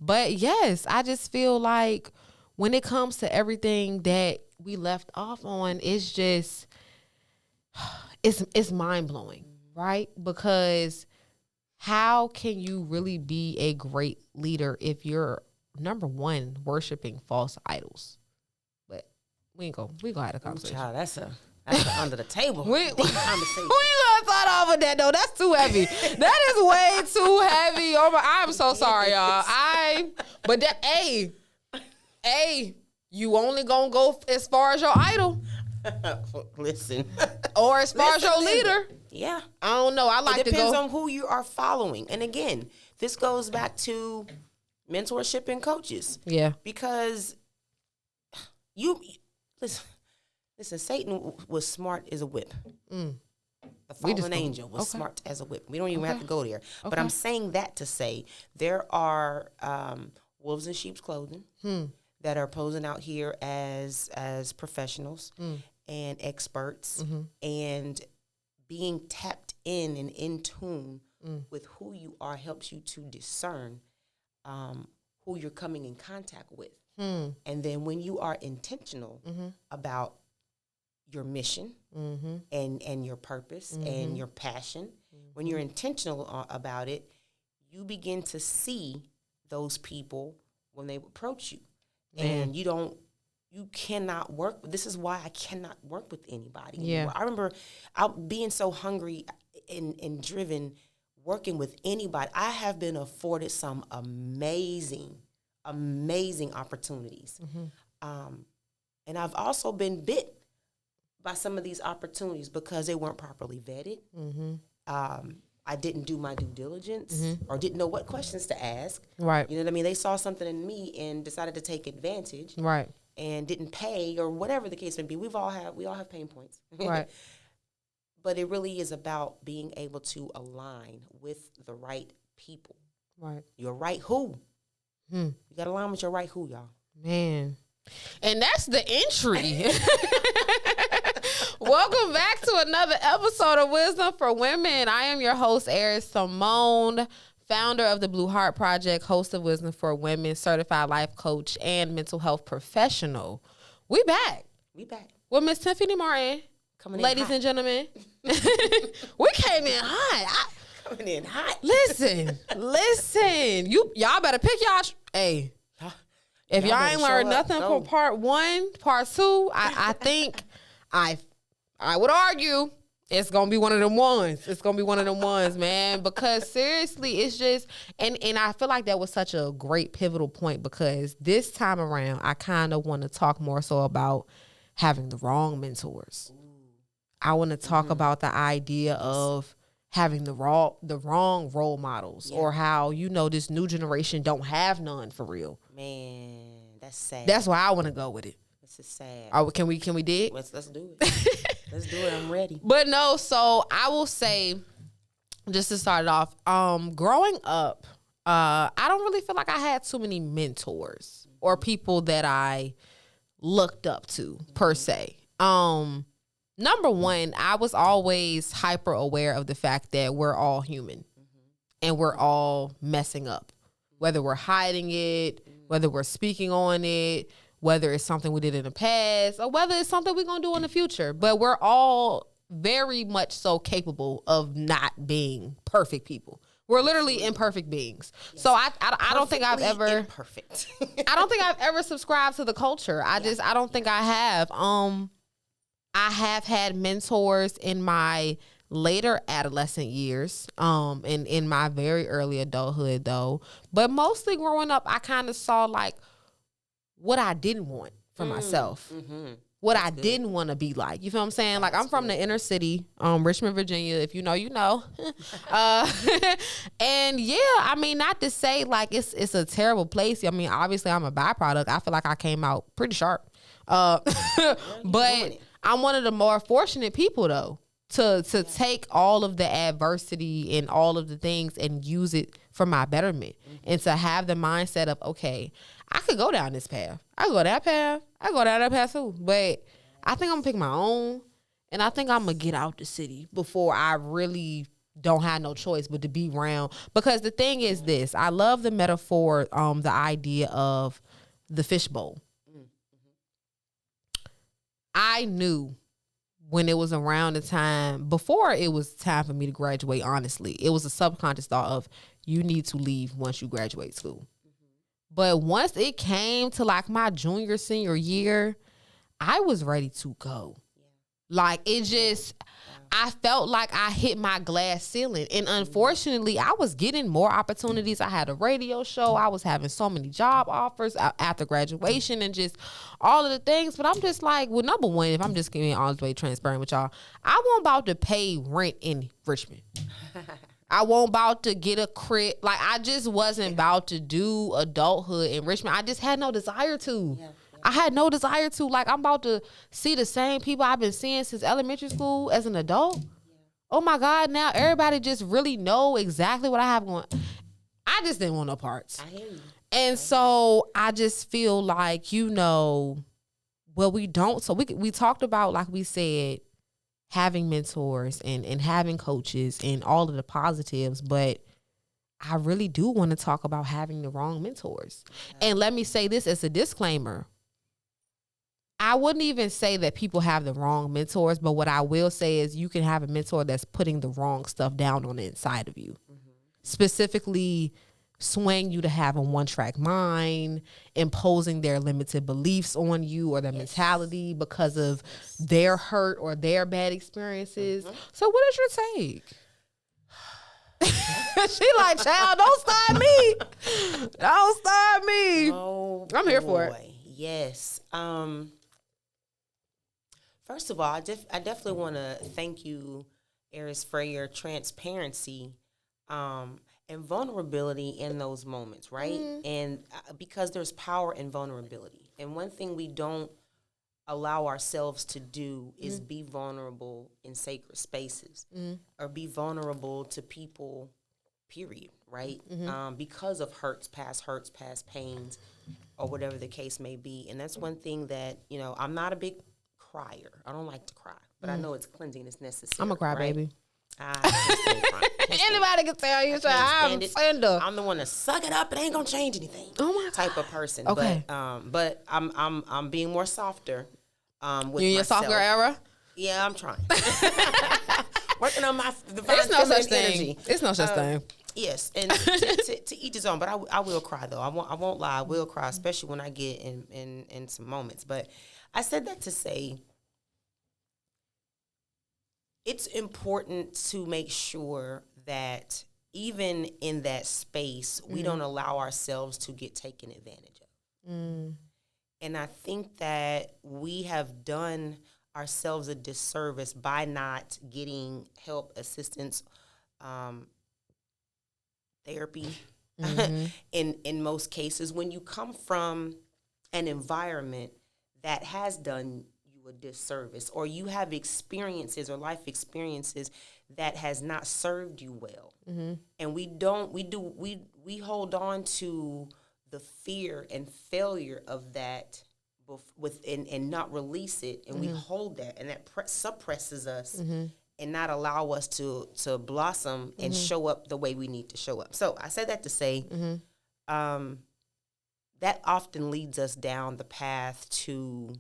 But yes, I just feel like when it comes to everything that we left off on, it's just it's mind blowing, right? Because how can you really be a great leader if you're number one worshiping false idols? But we gonna have a conversation. Child, that's under the table. We gonna start off with that though. That's too heavy. That is way too heavy. Oh my! I'm so sorry, y'all. Hey, you only gonna go as far as your idol. Listen, or as far as your leader. Yeah, I don't know. It depends on who you are following. And again, this goes back to mentorship and coaches. Yeah, because you listen. Satan was smart as a whip. The fallen angel was smart as a whip. We don't even have to go there. Okay. But I'm saying that to say there are wolves in sheep's clothing that are posing out here as professionals and experts and being tapped in and in tune with who you are helps you to discern who you're coming in contact with. And then when you are intentional about your mission and your purpose and your passion, when you're intentional about it, you begin to see those people when they approach you. And you cannot work. This is why I cannot work with anybody anymore. I remember being so hungry and driven, working with anybody. I have been afforded some amazing opportunities. And I've also been bit by some of these opportunities because they weren't properly vetted. I didn't do my due diligence or didn't know what questions to ask. Right. You know what I mean? They saw something in me and decided to take advantage. Right. And didn't pay or whatever the case may be. We all have pain points. Right. But it really is about being able to align with the right people. Right. Your right who. You got to align with your right who, y'all. Man. And that's the entry. Welcome back to another episode of Wisdom for Women. I am your host, Eris Simone, founder of the Blue Heart Project, host of Wisdom for Women, certified life coach, and mental health professional. We back. With Miss Tiffany Martin. Ladies and gentlemen. We came in hot. Coming in hot. Listen. Y'all better pick y'all. Hey. If y'all ain't learned nothing from part 1, part 2, I think I would argue it's going to be one of them ones. It's going to be one of them ones, man. Because seriously, it's just, and I feel like that was such a great pivotal point because this time around, I kind of want to talk more so about having the wrong mentors. I want to talk about the idea of having the wrong role models or how, this new generation don't have none for real. Man, that's sad. That's why I want to go with it. This is sad. Can we dig? Let's do it. Let's do it. I'm ready. But no, so I will say, just to start it off, growing up, I don't really feel like I had too many mentors or people that I looked up to per se. Number one, I was always hyper aware of the fact that we're all human and we're all messing up, whether we're hiding it, whether we're speaking on it, whether it's something we did in the past or whether it's something we're going to do in the future. But we're all very much so capable of not being perfect people. We're literally imperfect beings. Yes. So I don't think I've ever imperfect. I don't think I've ever subscribed to the culture. I don't think I have. I have had mentors in my later adolescent years, and in my very early adulthood though. But mostly growing up, I kind of saw like what I didn't want for myself. What I didn't want to be like. You feel what I'm saying? Like I'm from the inner city, Richmond, Virginia. If you know, you know. And yeah, I mean, not to say like it's a terrible place. I mean, obviously I'm a byproduct. I feel like I came out pretty sharp. But I'm one of the more fortunate people though to take all of the adversity and all of the things and use it for my betterment and to have the mindset of, okay, I could go down this path. I could go that path. I go down that path too. But I think I'm gonna pick my own, and I think I'm gonna get out the city before I really don't have no choice but to be around. Because the thing is this, I love the metaphor, the idea of the fishbowl. I knew when it was around the time, before it was time for me to graduate, honestly, it was a subconscious thought of you need to leave once you graduate school. But once it came to like my junior, senior year, I was ready to go. Like it just, I felt like I hit my glass ceiling. And unfortunately, I was getting more opportunities. I had a radio show. I was having so many job offers after graduation and just all of the things. But I'm just like, well, number one, if I'm just getting all the way transparent with y'all, I wasn't about to pay rent in Richmond. I wasn't about to get a crib. Like, I just wasn't about to do adulthood in Richmond. I just had no desire to. Yeah. I had no desire to. Like, I'm about to see the same people I've been seeing since elementary school as an adult. Yeah. Oh, my God. Now everybody just really know exactly what I have going. I just didn't want no parts. I hear you. And so I just feel like, well, we don't. So we talked about, like we said, having mentors and having coaches and all of the positives, but I really do want to talk about having the wrong mentors. Yeah. And let me say this as a disclaimer. I wouldn't even say that people have the wrong mentors, but what I will say is you can have a mentor that's putting the wrong stuff down on the inside of you. Mm-hmm. Specifically swaying you to have a one-track mind, imposing their limited beliefs on you or their mentality because of their hurt or their bad experiences. Mm-hmm. So what is your take? She like, child, don't start me. Don't start me. Oh, I'm here for it. Yes. First of all, I definitely want to thank you, Eris, for your transparency and vulnerability in those moments, right? Mm-hmm. And because there's power in vulnerability. And one thing we don't allow ourselves to do is be vulnerable in sacred spaces or be vulnerable to people, period, right? Because of hurts, past pains, or whatever the case may be. And that's one thing that, I'm not a big crier. I don't like to cry, but I know it's cleansing, it's necessary. I'm a cry baby. Anybody can tell you, I'm the one to suck it up. It ain't gonna change anything. Oh my type God. of person. Okay. But I'm being more softer. With you in your myself. softer era? Yeah, I'm trying. Working on my divine It's no such energy. thing. It's no such thing. Yes, and to each his own. But I will cry though. I won't lie. I will cry, especially when I get in some moments. But I said that to say, it's important to make sure that even in that space, we don't allow ourselves to get taken advantage of. And I think that we have done ourselves a disservice by not getting help, assistance, therapy. In most cases, when you come from an environment that has done you a disservice, or you have experiences or life experiences that has not served you well, and we hold on to the fear and failure of that and not release it, and we hold that, and that suppresses us and not allow us to blossom and show up the way we need to show up. So I said that to say that often leads us down the path to,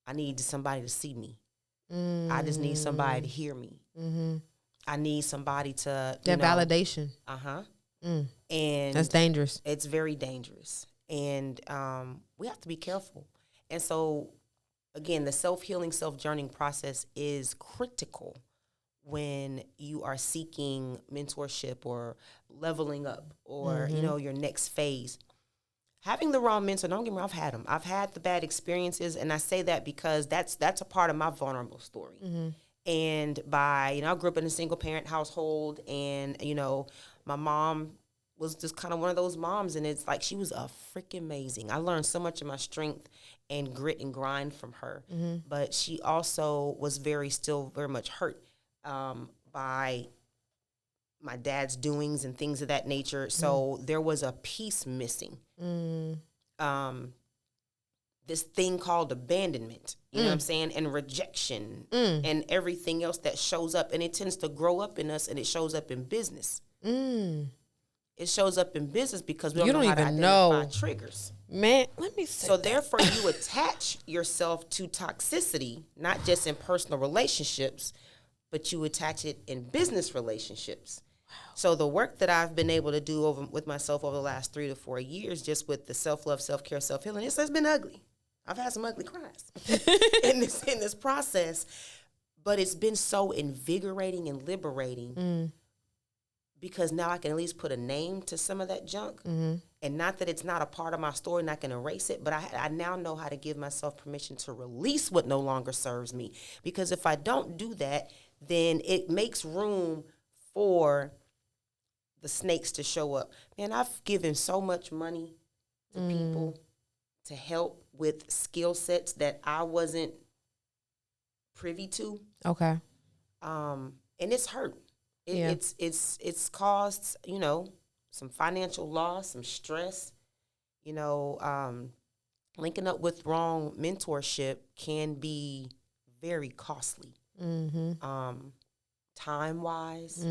I need somebody to see me. I just need somebody to hear me. I need somebody to validation. And that's dangerous. It's very dangerous, and we have to be careful. And so, again, the self-healing, self-journeying process is critical when you are seeking mentorship or leveling up or your next phase. Having the wrong mentor, don't get me wrong, I've had them. I've had the bad experiences, and I say that because that's a part of my vulnerable story. And I grew up in a single-parent household, and, my mom was just kind of one of those moms, and it's like she was freaking amazing. I learned so much of my strength and grit and grind from her. But she also was still very much hurt by my dad's doings and things of that nature. So there was a piece missing. this thing called abandonment, you know what I'm saying, and rejection and everything else that shows up. And it tends to grow up in us, and it shows up in business. It shows up in business because we don't know how to identify triggers. Man, let me say So therefore, you attach yourself to toxicity, not just in personal relationships, but you attach it in business relationships. So the work that I've been able to do with myself over the last 3 to 4 years, just with the self-love, self-care, self-healing, it's been ugly. I've had some ugly cries in this process, but it's been so invigorating and liberating because now I can at least put a name to some of that junk. And not that it's not a part of my story and I can erase it, but I now know how to give myself permission to release what no longer serves me. Because if I don't do that, then it makes room for the snakes to show up. Man, I've given so much money to people to help with skill sets that I wasn't privy to. Okay. And it's hurt. It's caused, some financial loss, some stress. Linking up with wrong mentorship can be very costly. Time-wise,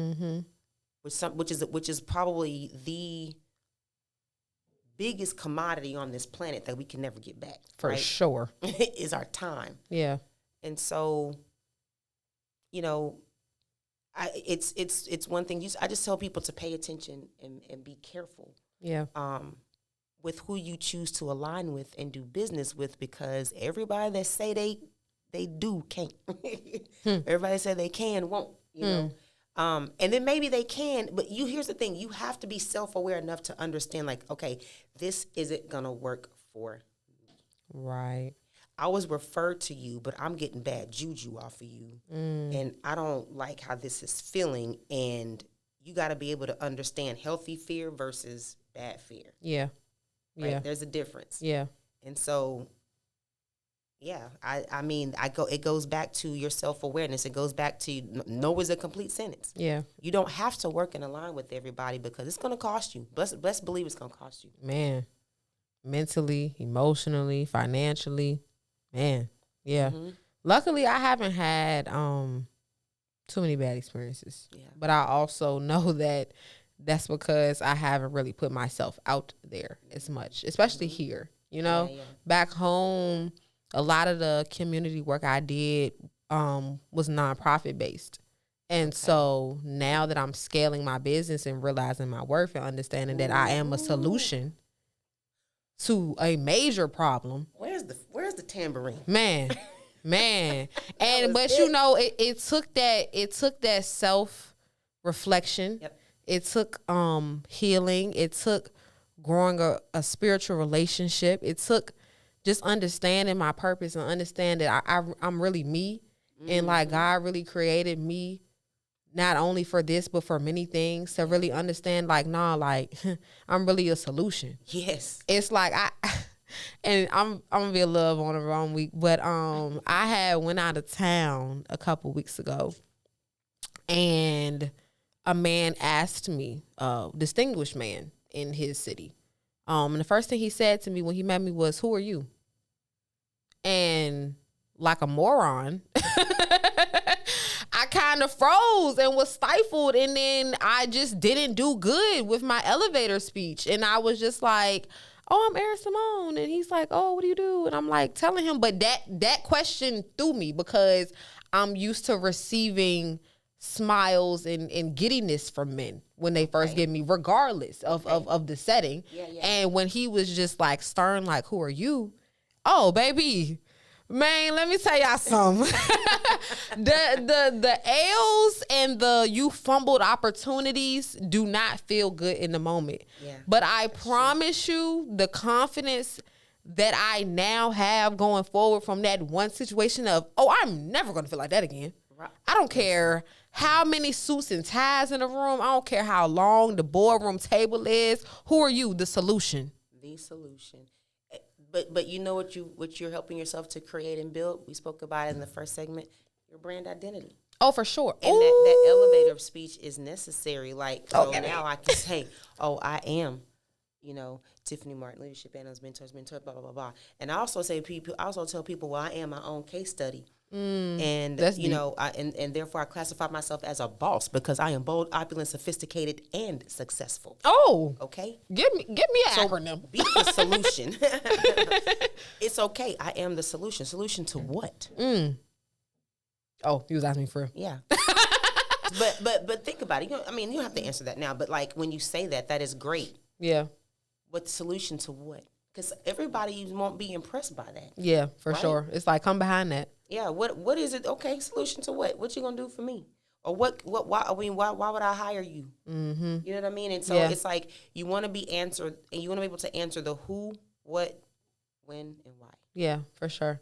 which is probably the biggest commodity on this planet that we can never get back. For sure. Is our time. Yeah. And so, it's one thing. I just tell people to pay attention and be careful. Yeah. With who you choose to align with and do business with, because everybody that say they do can't. Everybody say they can won't. And then maybe they can, but here's the thing: you have to be self-aware enough to understand, like, okay, this isn't gonna work for me. Right. I was referred to you, but I'm getting bad juju off of you, and I don't like how this is feeling. And you got to be able to understand healthy fear versus bad fear. Yeah. Right? Yeah. There's a difference. Yeah. And so, yeah, it goes back to your self-awareness. It goes back to no is a complete sentence. Yeah. You don't have to work in line with everybody because it's going to cost you. Best believe it's going to cost you. Man, mentally, emotionally, financially, man. Yeah. Luckily, I haven't had too many bad experiences. Yeah. But I also know that that's because I haven't really put myself out there as much, especially here. Back home, a lot of the community work I did was nonprofit based. And so now that I'm scaling my business and realizing my worth and understanding that I am a solution to a major problem. Where's the tambourine? Man. But it took that self reflection. Yep. It took healing. It took growing a spiritual relationship. It took just understanding my purpose and understand that I'm really me, and like God really created me not only for this but for many things, to really understand I'm really a solution. Yes. It's like and I'm gonna be a little on the wrong week, but I had went out of town a couple weeks ago, and a man asked me, distinguished man in his city. And the first thing he said to me when he met me was, "Who are you?" And like a moron, I kind of froze and was stifled. And then I just didn't do good with my elevator speech. And I was just like, "Oh, I'm Eric Simone." And he's like, "Oh, what do you do?" And I'm like telling him, but that question threw me because I'm used to receiving smiles and giddiness from men when they first get me, regardless of the setting. Yeah. And when he was just like stern, like, "Who are you?" Oh, baby, man, let me tell y'all something. the L's and the you fumbled opportunities do not feel good in the moment. Yeah. But I promise you, the confidence that I now have going forward from that one situation of, I'm never going to feel like that again. Right. I don't care how many suits and ties in the room. I don't care how long the boardroom table is. Who are you? The solution. The solution. But you know what you're helping yourself to create and build? We spoke about it in the first segment, your brand identity. Oh, for sure. And that elevator speech is necessary. Like, so now I can say, I am Tiffany Martin, leadership analyst, mentor, blah, blah, blah, blah. And I also tell people, well, I am my own case study. And, that's deep. And therefore I classify myself as a boss because I am bold, opulent, sophisticated, and successful. Oh. Okay? Give me an acronym. Be the solution. It's okay. I am the solution. Solution to what? Oh, he was asking me for. Yeah. But think about it. You don't have to answer that now. But like when you say that is great. Yeah. What solution to what? Because everybody won't be impressed by that. Yeah, for sure. It's like, come behind that. Yeah. What is it? Okay. Solution to what? What you gonna do for me? Or why would I hire you? Mm-hmm. You know what I mean? And so it's like you want to be answered, and you want to be able to answer the who, what, when, and why. Yeah, for sure.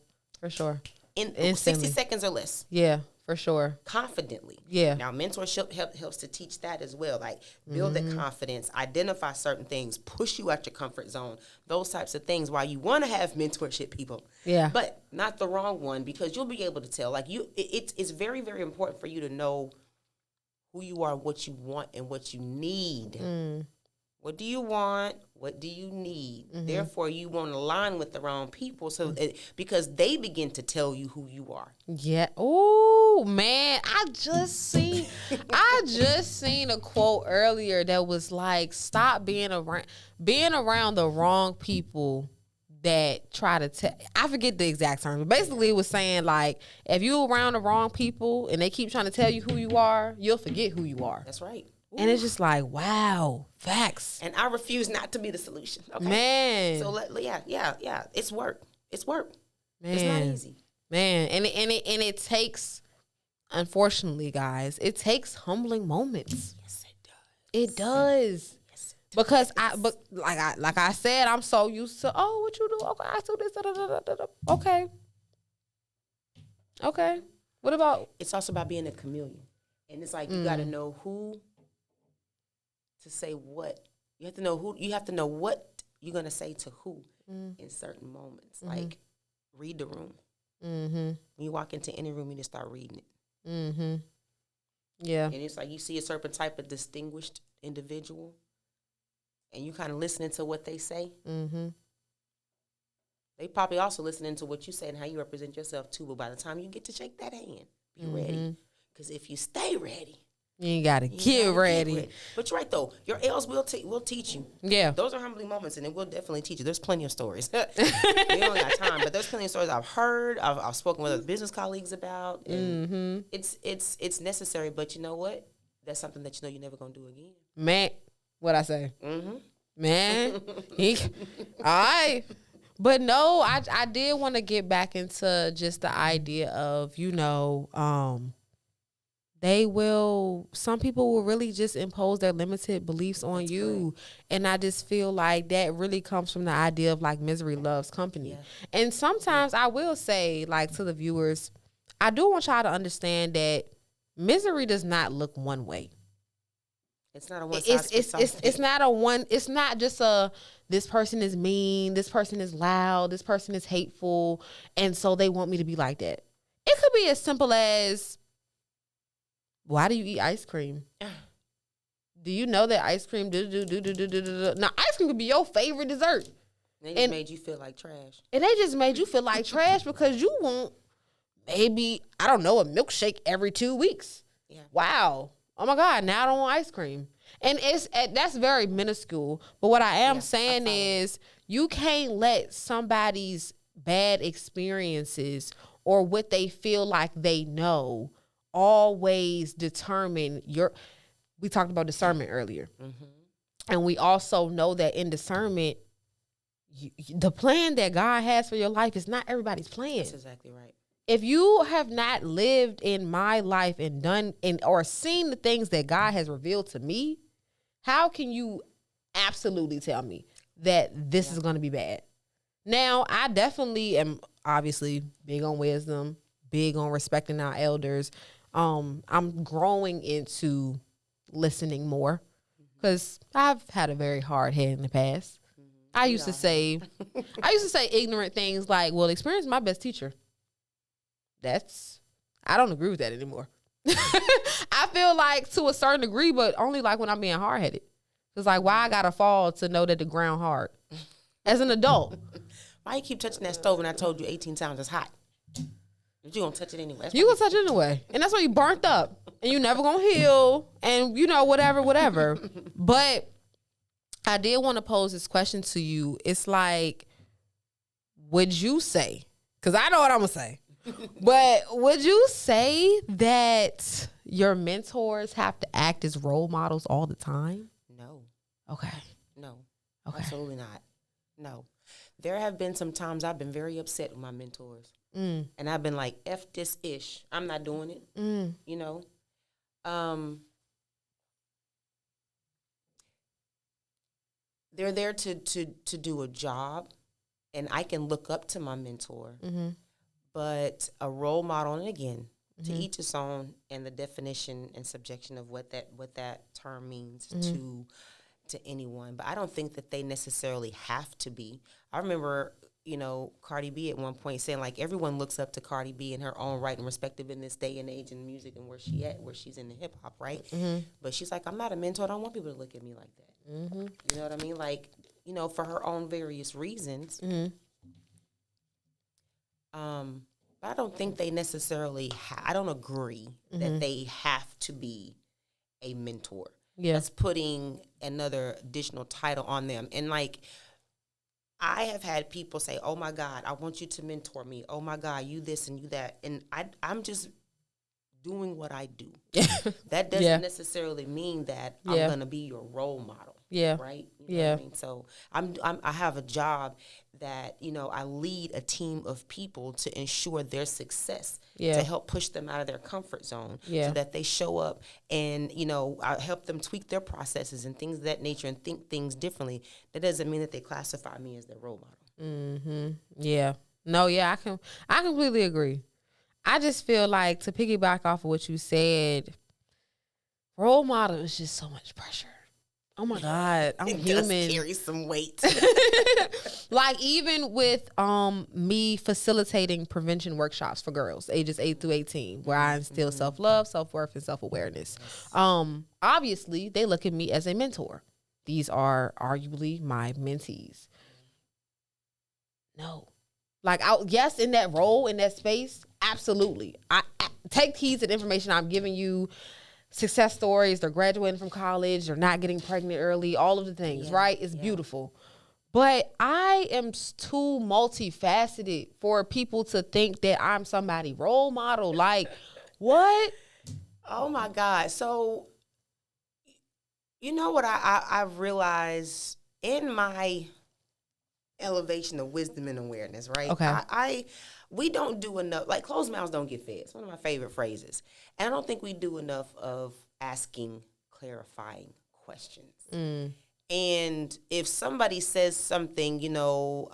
In 60 seconds or less. Yeah, for sure. Confidently. Yeah. Now, mentorship helps to teach that as well. Like, build that confidence, identify certain things, push you out your comfort zone, those types of things. While you want to have mentorship people. Yeah. But not the wrong one, because you'll be able to tell. Like, it's very, very important for you to know who you are, what you want, and what you need. What do you want? What do you need? Therefore, you won't align with the wrong people, because they begin to tell you who you are. Yeah. Oh man, I just seen a quote earlier that was like, "Stop being around the wrong people that try to tell." I forget the exact term, but basically it was saying like, if you around the wrong people and they keep trying to tell you who you are, you'll forget who you are. That's right. Ooh. And it's just like, wow, facts. And I refuse not to be the solution. Okay? Man. So yeah. It's work. Man. It's not easy. Man. And it takes, unfortunately, guys, it takes humbling moments. Yes, it does. It does. Yes, it does. Because like I said, I'm so used to, oh, what you do? Okay, I do this. Da, da, da, da, da. Okay. What about? It's also about being a chameleon. And it's like you got to know who to say what. You have to know what you're going to say to who in certain moments. Like, read the room. When you walk into any room, you just start reading it. Yeah. And it's like you see a certain type of distinguished individual, and you kind of listening to what they say. They probably also listening to what you say and how you represent yourself too. But by the time you get to shake that hand, be ready. Because if you stay ready, you gotta get ready. But you're right, though. Your L's will teach you. Yeah. Those are humbling moments, and it will definitely teach you. There's plenty of stories. We don't got time, but there's plenty of stories I've heard, I've spoken with other business colleagues about. And it's necessary, but you know what? That's something that you're never going to do again. Man, what'd I say? Man. All right. But no, I did want to get back into just the idea of, some people will really just impose their limited beliefs on you. And I just feel like that really comes from the idea of like misery loves company. Yeah. And sometimes I will say, like, to the viewers, I do want y'all to understand that misery does not look one way. It's not a one size fits all. It's not just this person is mean, this person is loud, this person is hateful, and so they want me to be like that. It could be as simple as, why do you eat ice cream? Do you know that ice cream Now, ice cream could be your favorite dessert. They just made you feel like trash. And they just made you feel like trash because you want maybe, I don't know, a milkshake every 2 weeks. Yeah. Wow. Oh my God, now I don't want ice cream. And that's very minuscule. But what I am saying is you can't let somebody's bad experiences or what they feel like they know always determine we talked about discernment earlier. And we also know that in discernment, the plan that God has for your life is not everybody's plan. That's exactly right. If you have not lived in my life and done or seen the things that God has revealed to me, how can you absolutely tell me that this is going to be bad? Now, I definitely am obviously big on wisdom, big on respecting our elders. I'm growing into listening more because I've had a very hard head in the past. I used to say ignorant things like, well, experience is my best teacher. I don't agree with that anymore. I feel like to a certain degree, but only like when I'm being hard-headed. It's like, why I gotta fall to know that the ground hard? As an adult. Why you keep touching that stove and I told you 18 times it's hot? But you gonna touch it anyway. You gonna touch it anyway. And that's why you burnt up. And you never gonna heal. And whatever. But I did want to pose this question to you. It's like, would you say, because I know what I'm gonna say, but would you say that your mentors have to act as role models all the time? No. Okay. No. Okay. Absolutely not. No. There have been some times I've been very upset with my mentors. And I've been like, F this ish. I'm not doing it. You know? They're there to do a job, and I can look up to my mentor. But a role model, and again, to each his own, and the definition and subjection of what that term means to anyone. But I don't think that they necessarily have to be. I remember, Cardi B at one point saying, like, everyone looks up to Cardi B in her own right and respective in this day and age in music and where she's in the hip hop, right? But she's like, I'm not a mentor. I don't want people to look at me like that. You know what I mean? Like, for her own various reasons. But I don't think they necessarily I don't agree that they have to be a mentor. Yeah. That's putting another additional title on them. And like, I have had people say, oh my God, I want you to mentor me. Oh my God, you this and you that. And I'm just doing what I do. That doesn't necessarily mean that I'm going to be your role model. Yeah. Right? You know what I mean? So I have a job that, I lead a team of people to ensure their success, to help push them out of their comfort zone so that they show up and, I help them tweak their processes and things of that nature and think things differently. That doesn't mean that they classify me as their role model. Yeah. No, yeah, I completely agree. I just feel like, to piggyback off of what you said, role model is just so much pressure. Oh my God, I'm human. Does carry some weight. Like, even with me facilitating prevention workshops for girls ages 8 through 18, where I instill self-love, self-worth, and self-awareness. Obviously, they look at me as a mentor. These are arguably my mentees. No. Like, yes, in that role, in that space, absolutely. I take heed to the information I'm giving you. Success stories, they're graduating from college, they're not getting pregnant early, all of the things, right? It's beautiful. But I am too multifaceted for people to think that I'm somebody's role model. Like, what? Oh my God. So, you know what I realized in my elevation of wisdom and awareness, right? Okay. We don't do enough, like, closed mouths don't get fed. It's one of my favorite phrases. And I don't think we do enough of asking clarifying questions. And if somebody says something, to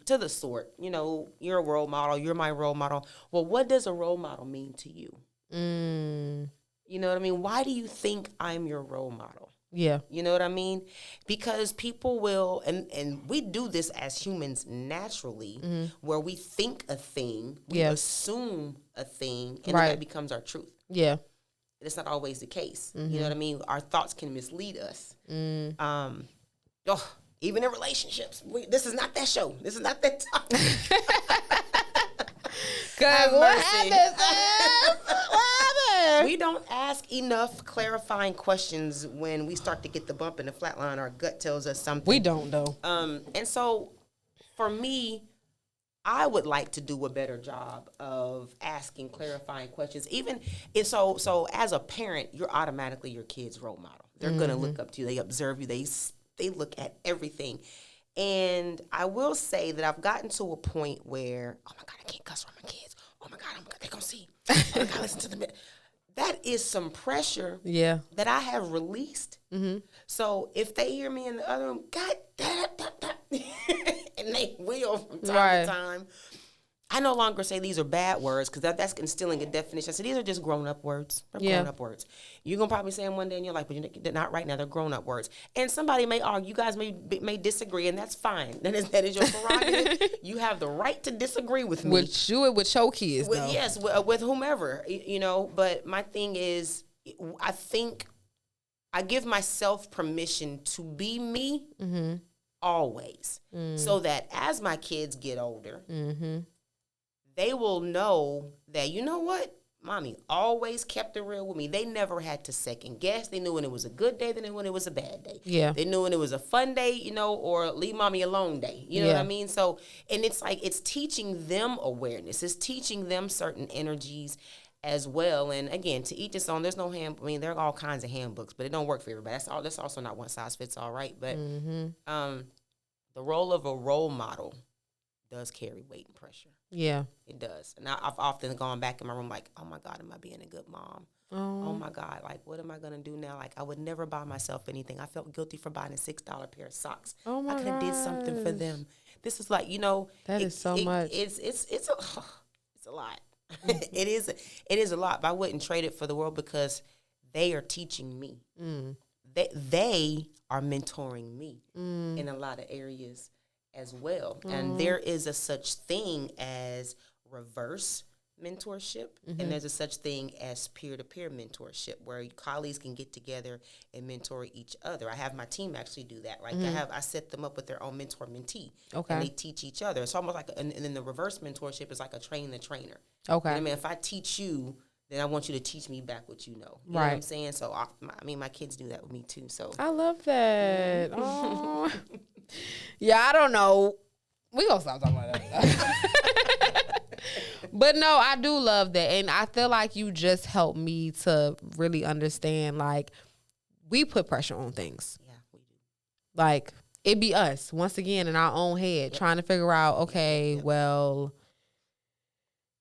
the sort, you're a role model, you're my role model. Well, what does a role model mean to you? You know what I mean? Why do you think I'm your role model? Yeah. You know what I mean? Because people will, and we do this as humans naturally, where we think a thing, we assume a thing, and then that becomes our truth. Yeah. It's not always the case. You know what I mean? Our thoughts can mislead us. Even in relationships. This is not that show. This is not that topic. Because what happens? We don't ask enough clarifying questions when we start to get the bump in the flat line. Our gut tells us something. We don't, though. And so, for me, I would like to do a better job of asking clarifying questions. Even if so as a parent, you're automatically your kid's role model. They're going to look up to you. They observe you. They look at everything. And I will say that I've gotten to a point where, oh my God, I can't cuss around my kids. Oh my God, they're going to see. Oh my God, listen to them. That is some pressure that I have released. So if they hear me in the other room, God, and they will from time to time, I no longer say these are bad words because that's instilling a definition. So these are just grown-up words. They're grown-up words. You're going to probably say them one day in your life, but they're not right now. They're grown-up words. And somebody may argue. You guys may disagree, and that's fine. That is your prerogative. You have the right to disagree with me. With your kids, though. Yes, with whomever, But my thing is, I think I give myself permission to be me always, so that as my kids get older, they will know that, you know what? Mommy always kept it real with me. They never had to second guess. They knew when it was a good day, they knew when it was a bad day. Yeah. They knew when it was a fun day, you know, or leave mommy alone day. You know what I mean? So, and it's like, it's teaching them awareness. It's teaching them certain energies as well. And again, to each its own, there's no there are all kinds of handbooks, but it don't work for everybody. That's also not one size fits all, right? But the role of a role model does carry weight and pressure. Yeah. It does. And I've often gone back in my room like, oh my God, am I being a good mom? Oh my God, like, what am I going to do now? Like, I would never buy myself anything. I felt guilty for buying a $6 pair of socks. Oh my God. I could have did something for them. This is like, you know. That is so much. It's a lot. It is a lot, but I wouldn't trade it for the world because they are teaching me. They are mentoring me in a lot of areas as well. And there is a such thing as reverse mentorship, and there's a such thing as peer-to-peer mentorship, where colleagues can get together and mentor each other. I have my team actually do that. Like I set them up with their own mentor-mentee, and they teach each other. It's almost like, and then the reverse mentorship is like a train the trainer. Okay, you know what I mean, if I teach you, then I want you to teach me back what you know. You know what I'm saying? So my kids do that with me too. So I love that. Oh. Yeah, I don't know. We gonna stop talking about that. But no, I do love that. And I feel like you just helped me to really understand, like, we put pressure on things. Yeah, we do. Like, it be us, once again, in our own head, trying to figure out, okay, well,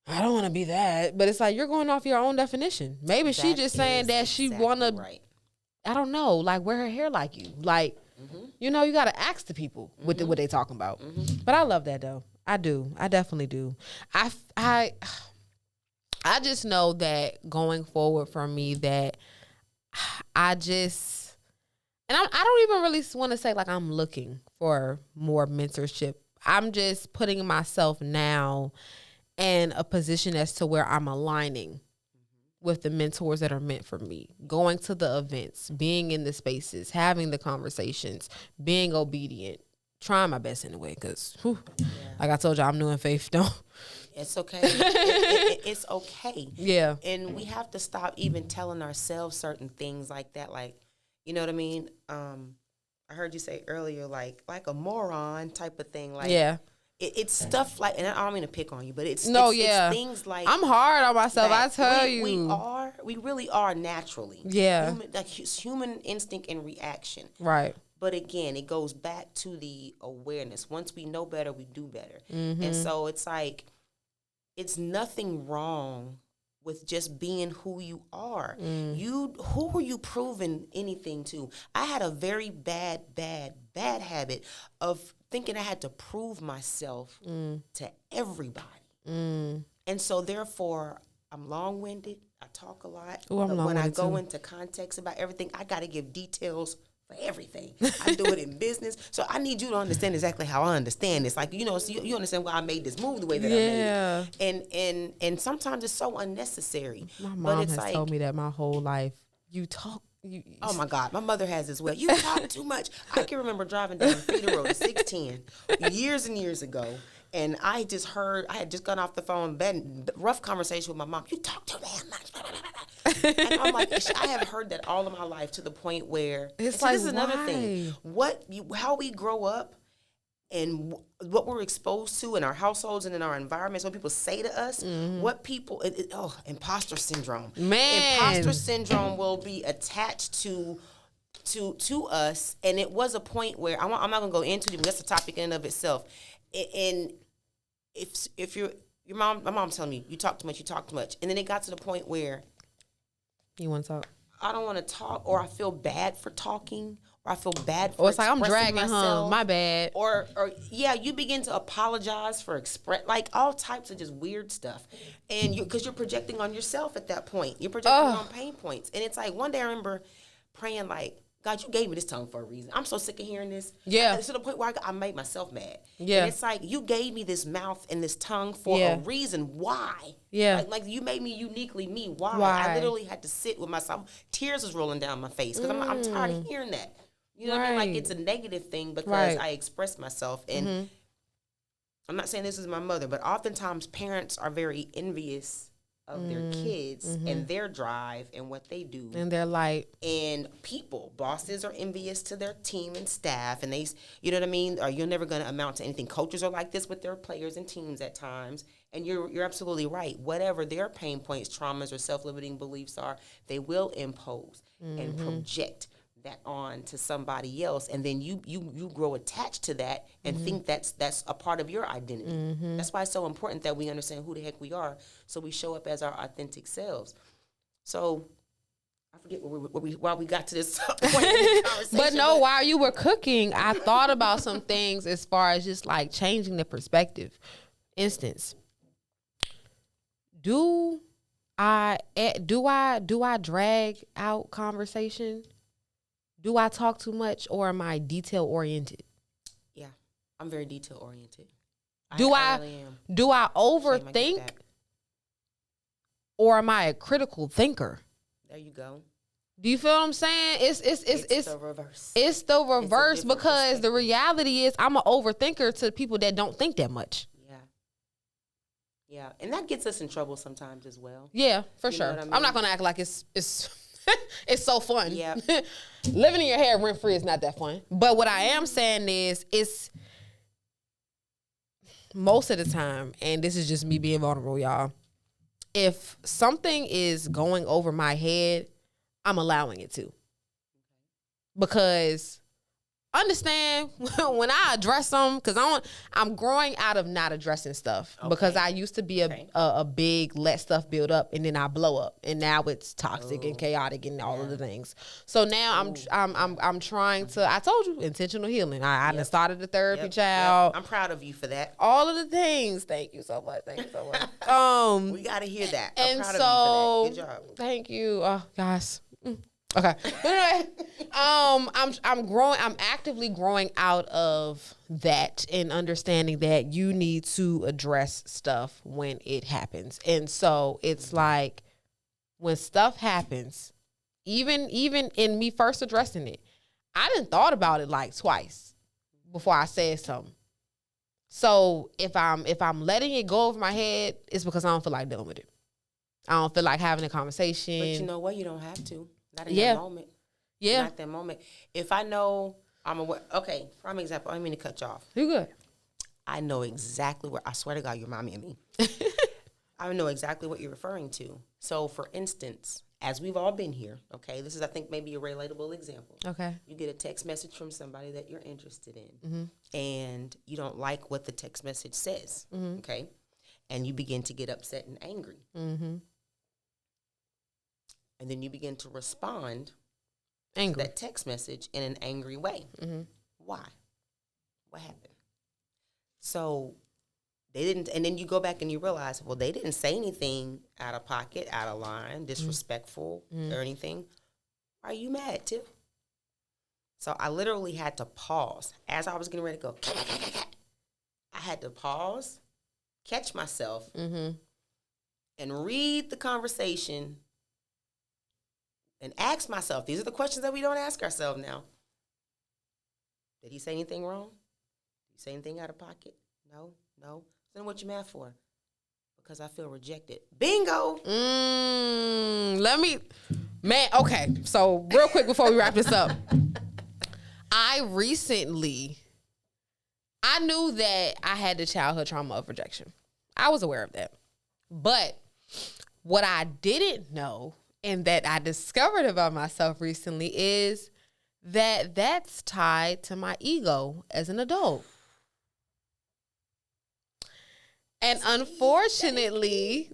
I don't want to be that. But it's like, you're going off your own definition. Maybe she just saying that she want to, I don't know, like, wear her hair like you. Like, you know, you got to ask the people what they talking about. But I love that, though. I do. I definitely do. I just know that going forward for me, that I just, and I don't even really want to say like I'm looking for more mentorship. I'm just putting myself now in a position as to where I'm aligning with the mentors that are meant for me, going to the events, being in the spaces, having the conversations, being obedient, trying my best anyway, because like I told you, I'm new in faith. It's okay. It's okay. Yeah. And we have to stop even telling ourselves certain things like that. Like, you know what I mean? I heard you say earlier, like a moron type of thing. Like, yeah. It's stuff like, and I don't mean to pick on you, but it's things like, I'm hard on myself. I tell you, we really are naturally. Yeah. Human instinct and reaction. Right. But again, it goes back to the awareness. Once we know better, we do better. And so it's like, it's nothing wrong with just being who you are. Who are you proving anything to? I had a very bad habit of thinking I had to prove myself to everybody. And so therefore, I'm long-winded. I talk a lot. Ooh, but when I go into context about everything, I got to give details for everything. I do it in business. So I need you to understand exactly how I understand this. Like, you know, so you understand why I made this move the way that I made it. And sometimes it's so unnecessary. My mom has told me that my whole life. You talk. Oh my God, my mother has as well. You talk too much. I can remember driving down Feeder Road at 610 years and years ago, and I had just gotten off the phone, rough conversation with my mom. You talk too damn much. And I'm like, I have heard that all of my life, to the point where it's like, this is another thing. How we grow up and what we're exposed to in our households and in our environments, what people say to us, what people, imposter syndrome. Man. Imposter syndrome will be attached to us. And it was a point where, I'm not going to go into it, but that's a topic in and of itself. And if my mom's telling me, you talk too much. And then it got to the point where, you want to talk? I don't want to talk, or I feel bad for talking, or I feel bad for or it's like I'm dragging myself. My bad. Or you begin to apologize for like all types of just weird stuff, and because you're projecting on yourself at that point. You're projecting on pain points, and it's like one day I remember praying like, God, you gave me this tongue for a reason. I'm so sick of hearing this. Yeah. To the point where I made myself mad. Yeah. And it's like, you gave me this mouth and this tongue for a reason. Why? Yeah. Like you made me uniquely me. Why? Why? I literally had to sit with myself. Tears was rolling down my face because I'm tired of hearing that. You know what I mean? Like, it's a negative thing because I expressed myself. And I'm not saying this is my mother, but oftentimes parents are very envious of their kids and their drive and what they do and their light. And bosses are envious to their team and staff, and they, you know what I mean? Or you're never going to amount to anything. Coaches are like this with their players and teams at times, and you're absolutely right. Whatever their pain points, traumas, or self-limiting beliefs are, they will impose and project that on to somebody else, and then you grow attached to that and think that's a part of your identity. That's why it's so important that we understand who the heck we are, so we show up as our authentic selves. So I forget why we got to this point in the conversation. But no, while you were cooking, I thought about some things as far as just like changing the perspective. Instance, do I drag out conversation? Do I talk too much, or am I detail oriented? Yeah, I'm very detail oriented. Do I overthink, or am I a critical thinker? There you go. Do you feel what I'm saying? It's the reverse. It's the reverse because the reality is I'm an overthinker to people that don't think that much. Yeah, and that gets us in trouble sometimes as well. Yeah, for sure. I mean? I'm not gonna act like it's it's so fun. Yeah. Living in your head rent free is not that fun. But what I am saying is, it's most of the time, and this is just me being vulnerable, y'all. If something is going over my head, I'm allowing it to. Because understand when I address them, because I'm growing out of not addressing stuff. Okay. Because I used to be a big let stuff build up and then I blow up, and now it's toxic and chaotic and all of the things. So now I'm trying to. I told you, intentional healing. I started the therapy, child. I'm proud of you for that. All of the things. Thank you so much. Thank you so much. We got to hear that. I'm proud of you for that. Good job. Thank you. Oh gosh. Okay. But anyway, I'm actively growing out of that and understanding that you need to address stuff when it happens. And so it's like when stuff happens, even in me first addressing it, I done thought about it like twice before I said something. So if I'm letting it go over my head, it's because I don't feel like dealing with it. I don't feel like having a conversation. But you know what? You don't have to. Not in that moment. Yeah. Not that moment. If I know I'm aware. Okay, prime example. I didn't mean to cut you off. You good. I know exactly where. I swear to God, you remind me of me. I know exactly what you're referring to. So, for instance, as we've all been here, okay, this is, I think, maybe a relatable example. Okay. You get a text message from somebody that you're interested in, and you don't like what the text message says, okay? And you begin to get upset and angry. And then you begin to respond to that text message in an angry way. Why? What happened? So they didn't, and then you go back and you realize, well, they didn't say anything out of pocket, out of line, disrespectful or anything. Why are you mad, Tiff? So I literally had to pause. As I was getting ready to go, I had to pause, catch myself, and read the conversation and ask myself, these are the questions that we don't ask ourselves now. Did he say anything wrong? Did he say anything out of pocket? No. Then what you mad for? Because I feel rejected. Bingo! Okay. So real quick before we wrap this up. I knew that I had the childhood trauma of rejection. I was aware of that. But what I didn't know, and that I discovered about myself recently, is that that's tied to my ego as an adult. And unfortunately,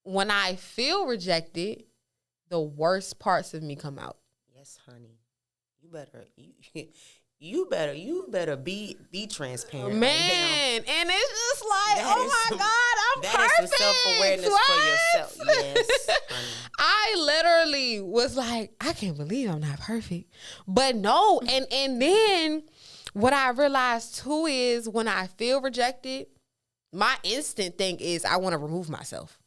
when I feel rejected, the worst parts of me come out. Yes, honey. You better. you better be transparent, man. Right now. And it's just like, oh my God, I'm that perfect. That is some self-awareness for yourself. Yes, honey. I literally was like, I can't believe I'm not perfect. But no, and then what I realized too is when I feel rejected, my instant thing is I want to remove myself.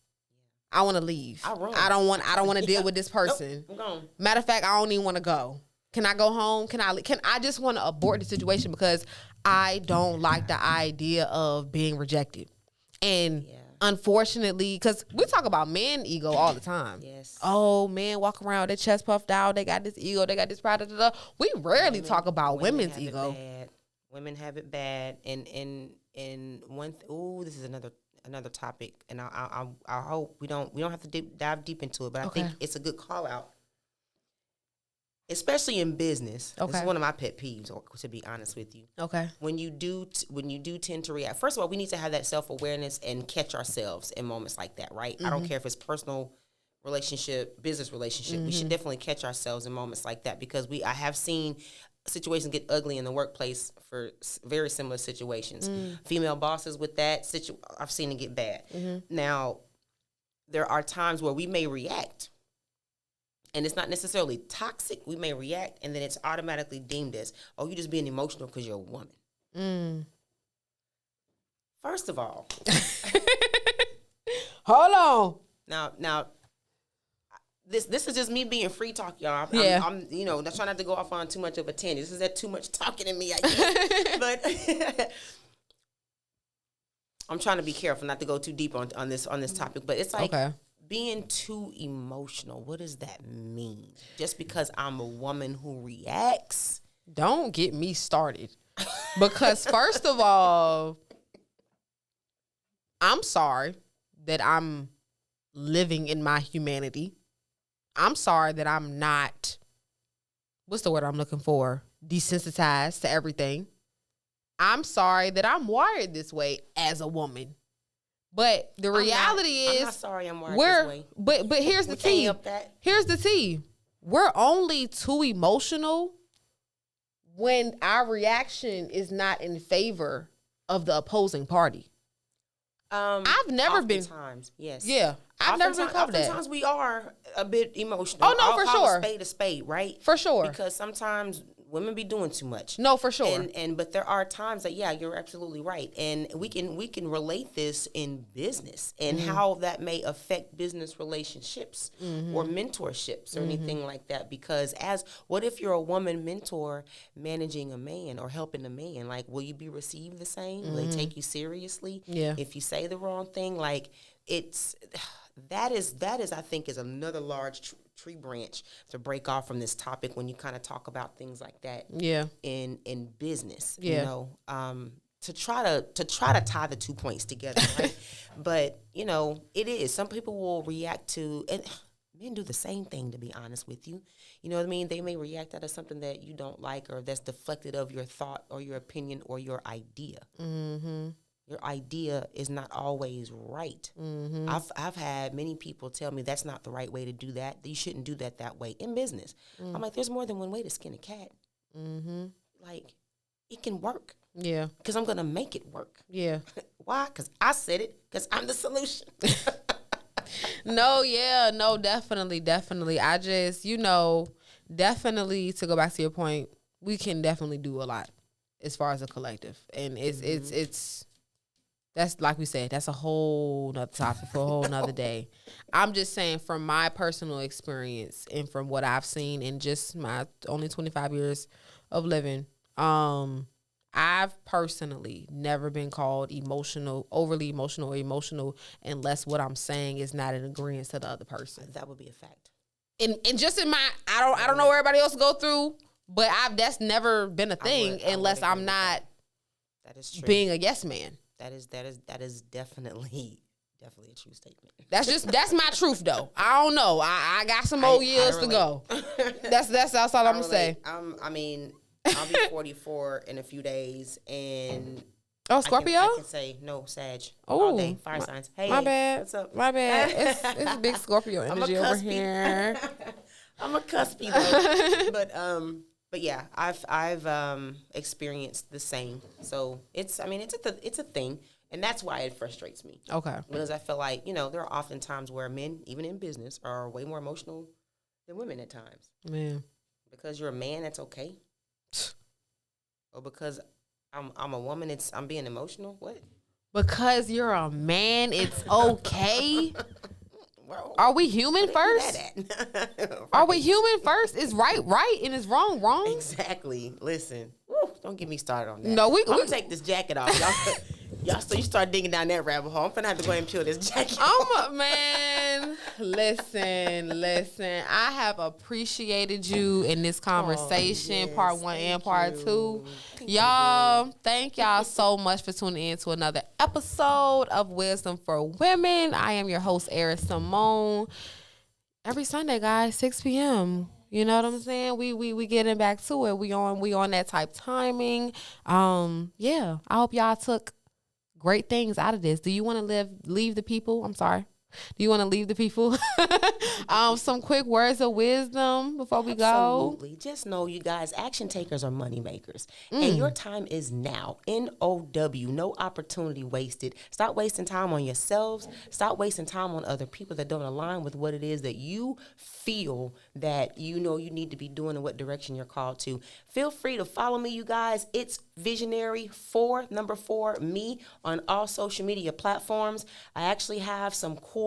I want to leave. I don't want to deal with this person. Nope, I'm gone. Matter of fact, I don't even want to go. Can I go home? Can I just want to abort the situation because I don't like the idea of being rejected. And unfortunately, because we talk about men ego all the time. Yes. Oh, men walk around with their chest puffed out. They got this ego. They got this pride. We rarely talk about women's ego. Women have it bad. And one. This is another topic. And I hope we don't have to dive deep into it. But I think it's a good call out. Especially in business, This is one of my pet peeves. To be honest with you, when you do tend to react. First of all, we need to have that self-awareness and catch ourselves in moments like that, right? I don't care if it's personal relationship, business relationship. We should definitely catch ourselves in moments like that because I have seen situations get ugly in the workplace for very similar situations. Female bosses with that I've seen it get bad. Now, there are times where we may react. And it's not necessarily toxic. We may react, and then it's automatically deemed as, oh, you're just being emotional because you're a woman. First of all. Hold on. Now, this is just me being free talk, y'all. I'm not trying not to go off on too much of a tangent. This is that too much talking in me, I guess. But I'm trying to be careful not to go too deep on this topic. But it's like... Being too emotional, what does that mean? Just because I'm a woman who reacts? Don't get me started. Because first of all, I'm sorry that I'm living in my humanity. I'm sorry that I'm not, what's the word I'm looking for? Desensitized to everything. I'm sorry that I'm wired this way as a woman. But the reality is, I'm not sorry I'm wired this way. But here's the tea. Here's the tea. We're only too emotional when our reaction is not in favor of the opposing party. I've never been. Times, yes. Yeah, I've never been called that. Sometimes we are a bit emotional. Oh no, for sure. A spade a spade, right? For sure. Because sometimes women be doing too much. No, for sure. But there are times that you're absolutely right, and we can relate this in business and how that may affect business relationships or mentorships or anything like that. Because what if you're a woman mentor managing a man or helping a man? Like, will you be received the same? Will they take you seriously? Yeah. If you say the wrong thing, like that is I think is another large tree branch to break off from this topic when you kind of talk about things like that. Yeah. In business, to try to tie the 2 points together, right? But it is. Some people will react to, and men do the same thing. To be honest with you, you know what I mean. They may react out of something that you don't like or that's deflected of your thought or your opinion or your idea. Your idea is not always right. I've had many people tell me that's not the right way to do that. You shouldn't do that way in business. I'm like, there's more than one way to skin a cat. Like, it can work. Yeah. Because I'm going to make it work. Yeah. Why? Because I said it. Because I'm the solution. No, definitely. I just, definitely, to go back to your point, we can definitely do a lot as far as a collective. And it's that's, like we said, that's a whole nother topic for a whole nother day. I'm just saying, from my personal experience and from what I've seen in just my only 25 years of living, I've personally never been called overly emotional or emotional unless what I'm saying is not in agreement to the other person. That would be a fact. And just in my, I don't know where everybody else go through, but that's never been a thing unless I'm not that is true. Being a yes man. That is definitely a true statement. That's my truth though. I don't know. I got some more years to go. That's all I'm gonna say. I'll be 44 in a few days, and Scorpio. I can say no, Sag. Oh, all day. Fire signs. Hey, my bad. What's up? My bad. It's big Scorpio energy over here. I'm a cuspy though, but But yeah, I've experienced the same. So it's a thing, and that's why it frustrates me. Okay. Because I feel like there are often times where men, even in business, are way more emotional than women at times. Man. Because you're a man, that's okay. Or because I'm a woman, I'm being emotional. What? Because you're a man, it's okay. Well, are we human first? Right. Are we human first? Is right, and is wrong? Exactly. Listen, woo, don't get me started on that. No, I'm gonna take this jacket off, y'all. So you start digging down that rabbit hole. I'm gonna have to go ahead and peel this jacket off. Man, listen. I have appreciated you in this conversation, yes, part 1 and part 2. Y'all, thank y'all so much for tuning in to another episode of Wisdom for Women. I am your host, Eris Simone. Every Sunday, guys, 6 p.m. You know what I'm saying? We getting back to it. We on that type timing. Yeah. I hope y'all took great things out of this. Do you want to leave the people? I'm sorry. Do you want to leave the people some quick words of wisdom before we go? Absolutely. Just know, you guys, action takers are money makers. And your time is now. NOW. No opportunity wasted. Stop wasting time on yourselves. Stop wasting time on other people that don't align with what it is that you feel that you need to be doing and what direction you're called to. Feel free to follow me, you guys. It's Visionary 4, number 4, me, on all social media platforms. I actually have some cool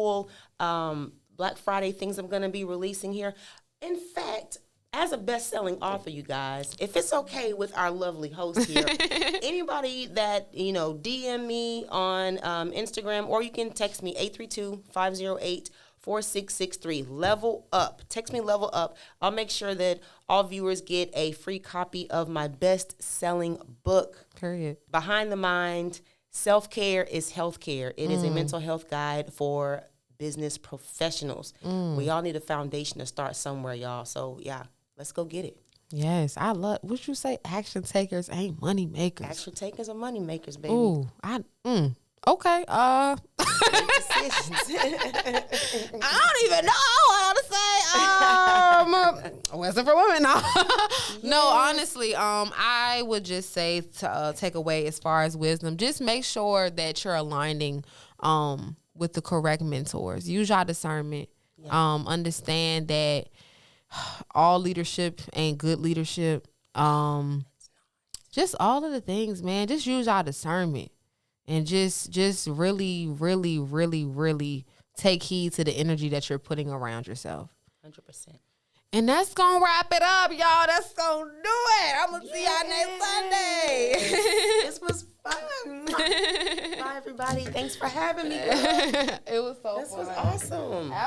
Black Friday things I'm going to be releasing here. In fact, as a best-selling author, you guys, if it's okay with our lovely host here, anybody that, DM me on Instagram, or you can text me 832-508-4663. Level Up. Text me Level Up. I'll make sure that all viewers get a free copy of my best-selling book. Period. Behind the Mind, Self-Care is Healthcare. It is a mental health guide for business professionals. We all need a foundation to start somewhere, y'all. So, yeah, let's go get it. Yes, I love what you say. Action takers ain't money makers. Action takers are money makers, baby. Ooh, okay. I don't even know what to say. Wisdom for women. No, no. Honestly, I would just say to take away as far as wisdom, just make sure that you're aligning with the correct mentors. Use your discernment. Yeah. Understand that all leadership ain't good leadership. Just all of the things, man. Just use our discernment. And just really, really, really, really take heed to the energy that you're putting around yourself. 100%. And that's going to wrap it up, y'all. That's going to do it. I'm going to see y'all next Sunday. This was fun. Bye, everybody. Thanks for having me. It was so fun. This was awesome.